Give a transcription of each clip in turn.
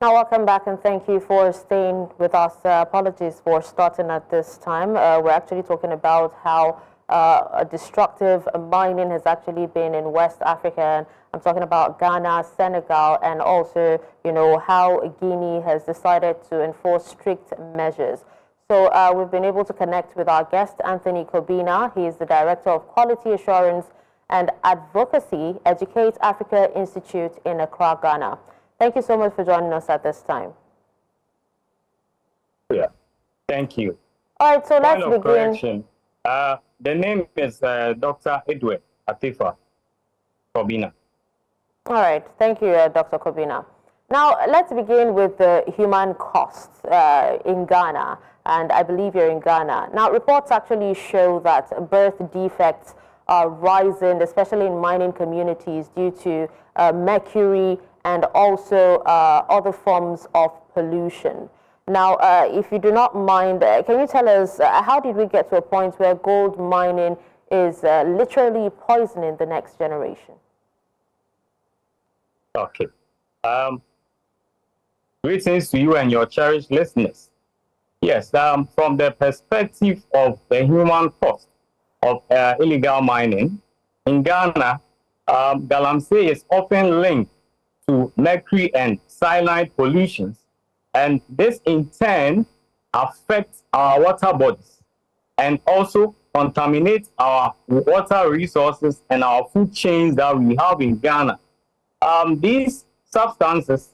Now, welcome back and thank you for staying with us. Apologies for starting at this time. We're actually talking about how destructive mining has actually been in West Africa. And I'm talking about Ghana, Senegal, and also, how Guinea has decided to enforce strict measures. So we've been able to connect with our guest, Anthony Kobina. He is the Director of Quality Assurance and Advocacy, Educate Africa Institute in Accra, Ghana. Thank you so much for joining us at this time. Yeah, thank you. All right, so let's begin. Correction. The name is Dr. Edward Atifa Kobina. All right, thank you, Dr. Kobina. Now, let's begin with the human costs in Ghana, and I believe you're in Ghana. Now, reports actually show that birth defects are rising, especially in mining communities, due to mercury and also other forms of pollution. Now, if you do not mind, can you tell us how did we get to a point where gold mining is literally poisoning the next generation? Okay. Greetings to you and your cherished listeners. Yes, from the perspective of the human cost of illegal mining, in Ghana, galamsey is often linked to mercury and cyanide pollutions, and this in turn affects our water bodies and also contaminates our water resources and our food chains that we have in Ghana. These substances,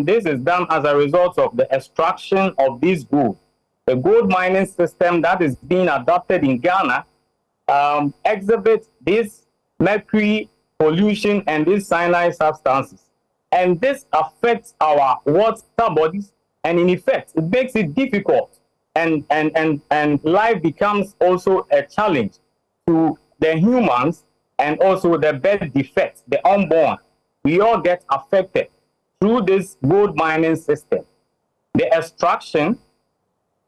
this is done as a result of the extraction of this gold. The gold mining system that is being adopted in Ghana exhibits this mercury pollution and these cyanide substances. And this affects our water bodies, and in effect, it makes it difficult, and life becomes also a challenge to the humans and also the birth defects, the unborn. We all get affected through this gold mining system. The extraction,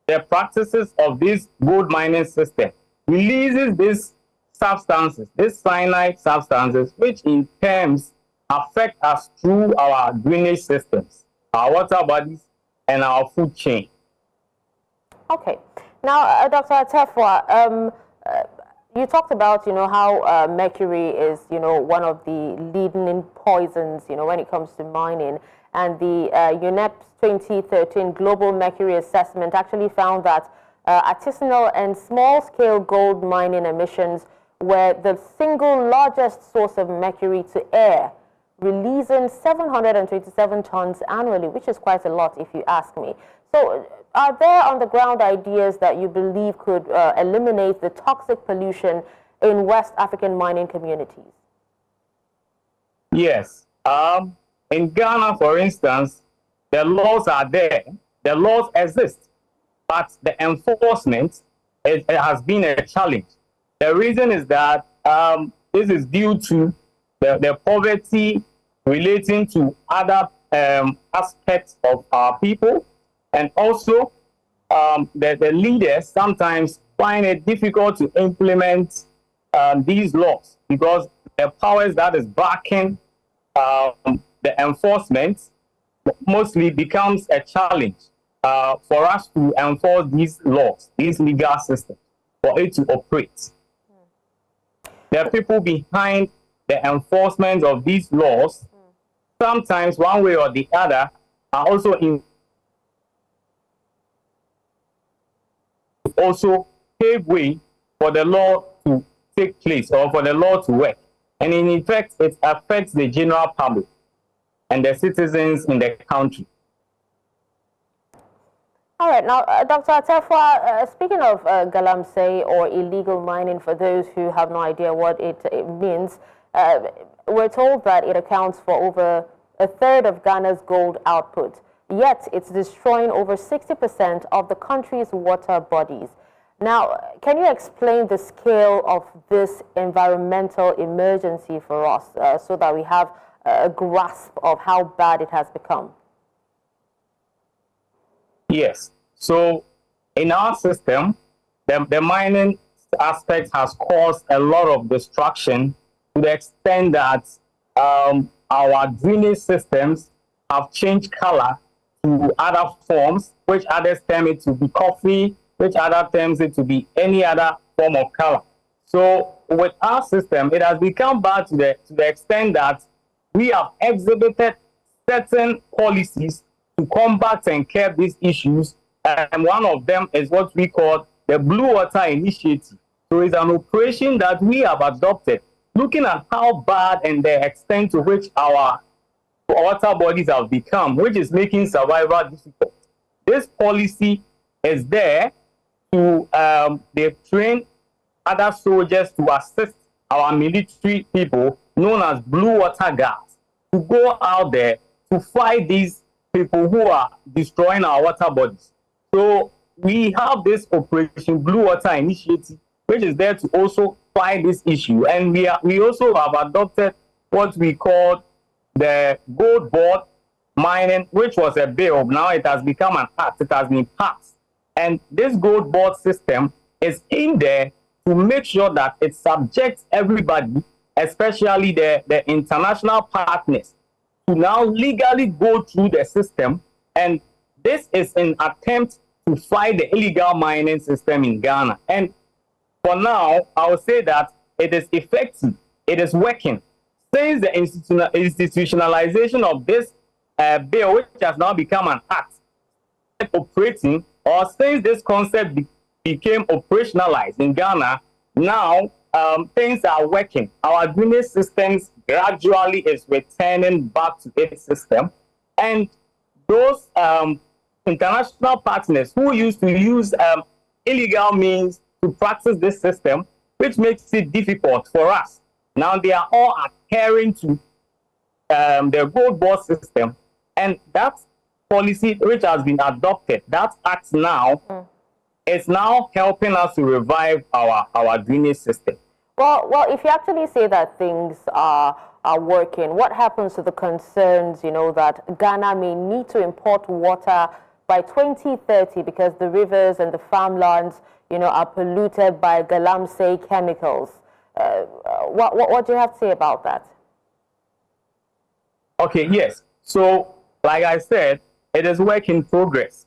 the practices of this gold mining system releases these substances, these cyanide substances, which in terms affect us through our drainage systems, our water bodies, and our food chain. Okay. Now, Dr. Atefwa, you talked about, how mercury is, one of the leading poisons, when it comes to mining. And the UNEP's 2013 Global Mercury Assessment actually found that artisanal and small-scale gold mining emissions were the single largest source of mercury to air, releasing 727 tons annually, which is quite a lot if you ask me. So are there on-the-ground ideas that you believe could eliminate the toxic pollution in West African mining communities? Yes. In Ghana, for instance, the laws are there. The laws exist, but the enforcement it has been a challenge. The reason is that this is due to the poverty relating to other aspects of our people, and also the leaders sometimes find it difficult to implement these laws because the powers that is backing the enforcement mostly becomes a challenge for us to enforce these laws, these legal systems, for it to operate. The people behind the enforcement of these laws, sometimes one way or the other, are also pave way for the law to take place or for the law to work. And in effect, it affects the general public and the citizens in the country. All right. Now, Dr. Atefwa, speaking of galamsey or illegal mining, for those who have no idea what it means, we're told that it accounts for over a third of Ghana's gold output. Yet, it's destroying over 60% of the country's water bodies. Now, can you explain the scale of this environmental emergency for us so that we have a grasp of how bad it has become? Yes. So in our system, the mining aspect has caused a lot of destruction to the extent that our drainage systems have changed color to other forms, which others term it to be coffee, which other terms it to be any other form of color. So with our system, it has become bad to the extent that we have exhibited certain policies to combat and curb these issues. And one of them is what we call the Blue Water Initiative. So it's an operation that we have adopted, looking at how bad and the extent to which our water bodies have become, which is making survival difficult. This policy is there to they've trained other soldiers to assist our military people, known as blue water guards, to go out there to fight these people who are destroying our water bodies. So we have this Operation Blue Water Initiative, which is there to also fight this issue. And we also have adopted what we call the gold board mining, which was a bill. Now it has become an act. It has been passed. And this gold board system is in there to make sure that it subjects everybody, especially the international partners, to now legally go through the system. And this is an attempt to fight the illegal mining system in Ghana. And for now, I would say that it is effective. It is working. Since the institutionalization of this bill, which has now become an act, operating, or since this concept became operationalized in Ghana, now things are working. Our drainage systems gradually is returning back to its system. And those international partners who used to use illegal means to practice this system, which makes it difficult for us, now they are all adhering to the gold board system. And that policy which has been adopted, that act now, is now helping us to revive our drainage system. Well, if you actually say that things are working, what happens to the concerns, that Ghana may need to import water by 2030 because the rivers and the farmlands, are polluted by galamsey chemicals? What do you have to say about that? Okay, yes. So, like I said, it is work in progress.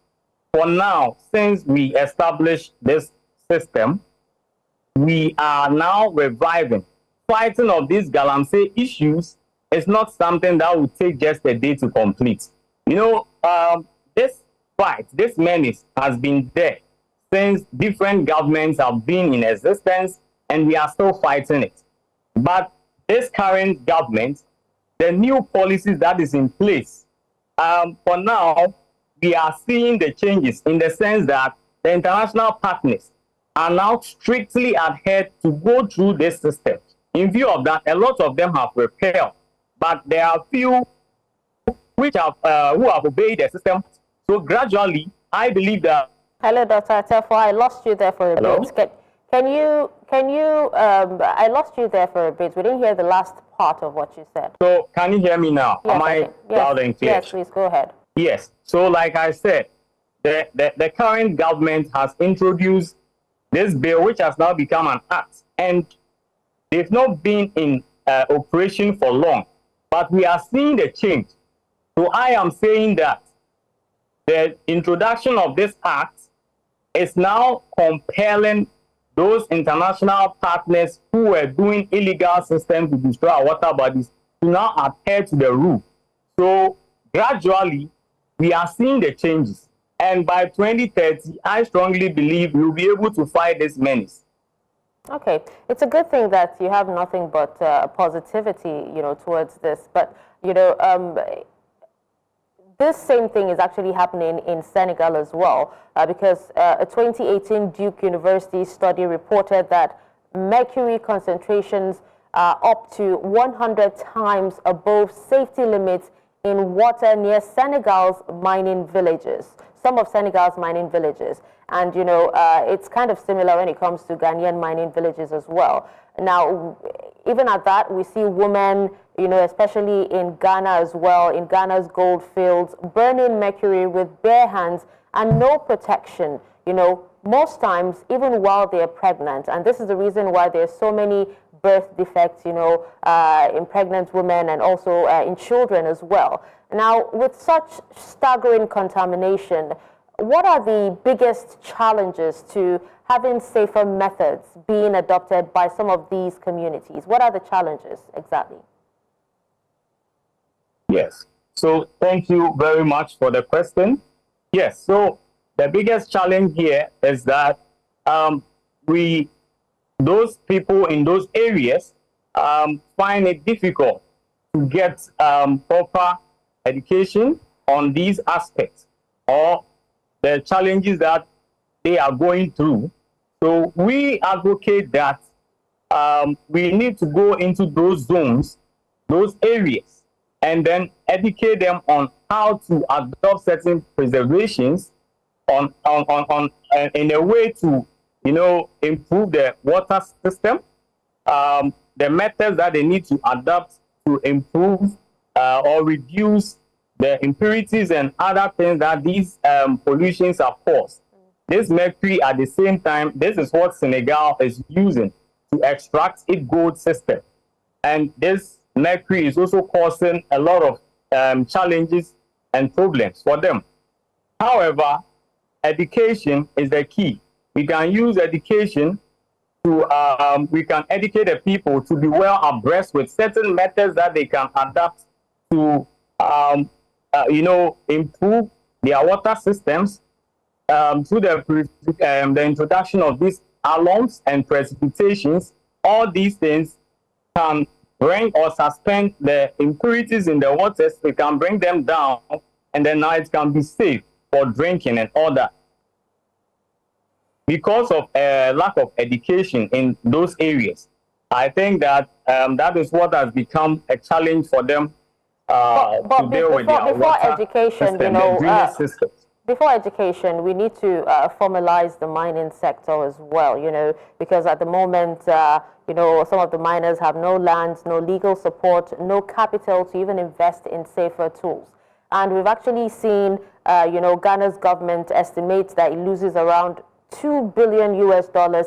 For now, since we established this system, we are now reviving. Fighting of these galamsey issues is not something that will take just a day to complete. This fight, this menace has been there since different governments have been in existence, and we are still fighting it. But this current government, the new policies that is in place, for now, we are seeing the changes in the sense that the international partners are now strictly adhered to go through this system. In view of that, a lot of them have repelled, but there are few which have who have obeyed the system. So gradually, I believe that. Hello, Dr. Atefo. I lost you there for a bit. Can you? I lost you there for a bit. We didn't hear the last part of what you said. So can you hear me now? Yes, Am I loud and clear? Yes, please go ahead. Yes. So like I said, the current government has introduced this bill, which has now become an act, and they've not been in operation for long, but we are seeing the change. So I am saying that the introduction of this act is now compelling those international partners who were doing illegal systems to destroy our water bodies to now adhere to the rule. So gradually, we are seeing the changes. And by 2030, I strongly believe we'll be able to fight this menace. Okay, it's a good thing that you have nothing but positivity, towards this. But this same thing is actually happening in Senegal as well, because a 2018 Duke University study reported that mercury concentrations are up to 100 times above safety limits in water near Senegal's mining villages, some of Senegal's mining villages. And, it's kind of similar when it comes to Ghanaian mining villages as well. Now, even at that, we see women, especially in Ghana as well, in Ghana's gold fields, burning mercury with bare hands and no protection, most times, even while they're pregnant. And this is the reason why there's so many birth defects, in pregnant women and also in children as well. Now, with such staggering contamination, what are the biggest challenges to having safer methods being adopted by some of these communities? What are the challenges exactly? Yes. So thank you very much for the question. Yes. So the biggest challenge here is that those people in those areas find it difficult to get proper education on these aspects or the challenges that they are going through. So we advocate that we need to go into those zones, those areas, and then educate them on how to adopt certain preservations in a way to improve the water system, the methods that they need to adapt to improve or reduce the impurities and other things that these pollutions have caused. This mercury, at the same time, this is what Senegal is using to extract its gold system. And this mercury is also causing a lot of challenges and problems for them. However, education is the key. We can use education to, we can educate the people to be well abreast with certain methods that they can adapt to, improve their water systems through the introduction of these alums and precipitations. All these things can bring or suspend the impurities in the waters. We can bring them down, and then now it can be safe for drinking and all that. Because of a lack of education in those areas, I think that that is what has become a challenge for them to deal with their water education, system, the drainage systems. Before education, we need to formalize the mining sector as well, because at the moment, some of the miners have no lands, no legal support, no capital to even invest in safer tools. And we've actually seen, Ghana's government estimates that it loses around $2 billion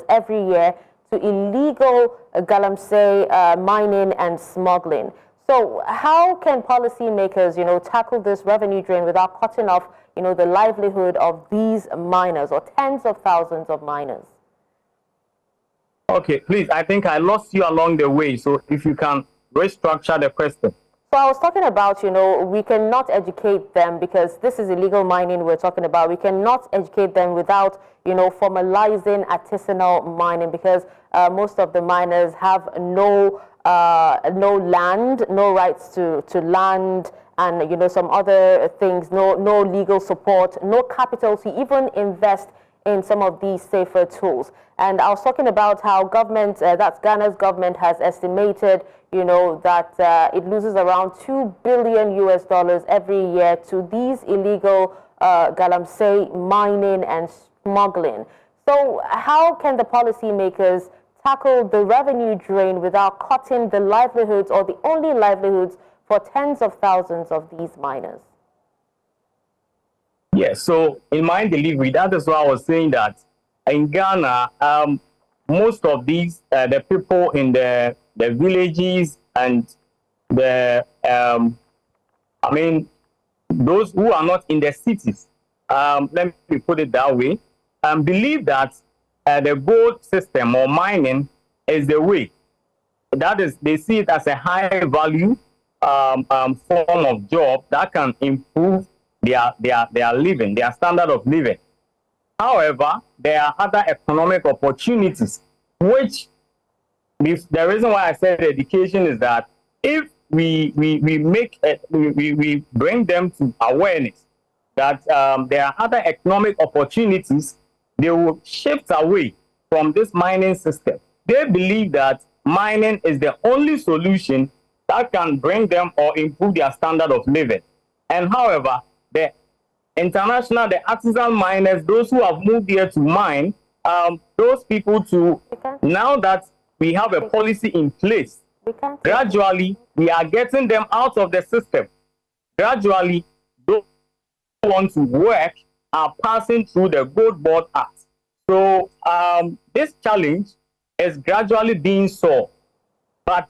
every year to illegal galamsey mining and smuggling. So how can policymakers, tackle this revenue drain without cutting off, the livelihood of these miners or tens of thousands of miners? Okay, please, I think I lost you along the way. So if you can restructure the question. So I was talking about, we cannot educate them because this is illegal mining we're talking about. We cannot educate them without, formalizing artisanal mining because most of the miners have no land, no rights to land, and some other things, no legal support, no capital to even invest in some of these safer tools. And I was talking about how government, that's Ghana's government, has estimated, that it loses around $2 billion every year to these illegal galamsey mining and smuggling. So how can the policymakers tackle the revenue drain without cutting the livelihoods or the only livelihoods for tens of thousands of these miners? Yes, so in my delivery, that is why I was saying that in Ghana, most of these, the people in the villages and those who are not in the cities, let me put it that way, believe that the gold system or mining is the way. That is, they see it as a high value form of job that can improve their living, their standard of living. However, there are other economic opportunities, which the reason why I said education is that if we bring them to awareness that there are other economic opportunities, they will shift away from this mining system. They believe that mining is the only solution that can bring them or improve their standard of living. And however, the international, the artisan miners, those who have moved here to mine, those people now that we have a policy in place, gradually we are getting them out of the system. Gradually, those who want to work are passing through the Gold Board Act. So this challenge is gradually being solved. But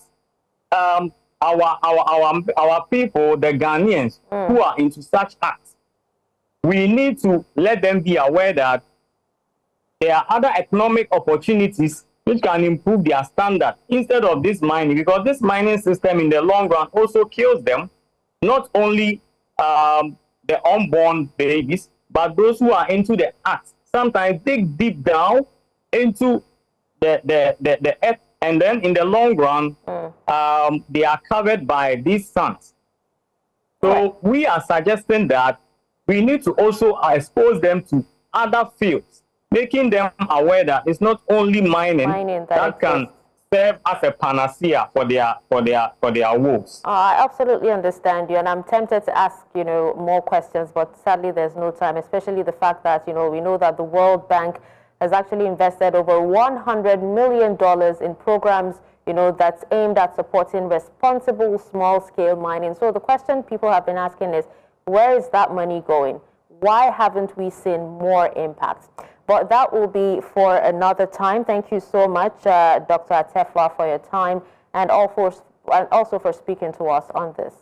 our people, the Ghanaians who are into such acts, we need to let them be aware that there are other economic opportunities which can improve their standard instead of this mining, because this mining system in the long run also kills them, not only the unborn babies, but those who are into the act sometimes dig deep down into the earth, and then in the long run, they are covered by these suns. So we are suggesting that we need to also expose them to other fields, making them aware that it's not only mining that can serve as a panacea for their woes. I absolutely understand you, and I'm tempted to ask, more questions, but sadly there's no time, especially the fact that, we know that the World Bank has actually invested over $100 million in programs, that's aimed at supporting responsible small-scale mining. So the question people have been asking is, where is that money going? Why haven't we seen more impact? But that will be for another time. Thank you so much, Dr. Atefwa, for your time and also for speaking to us on this.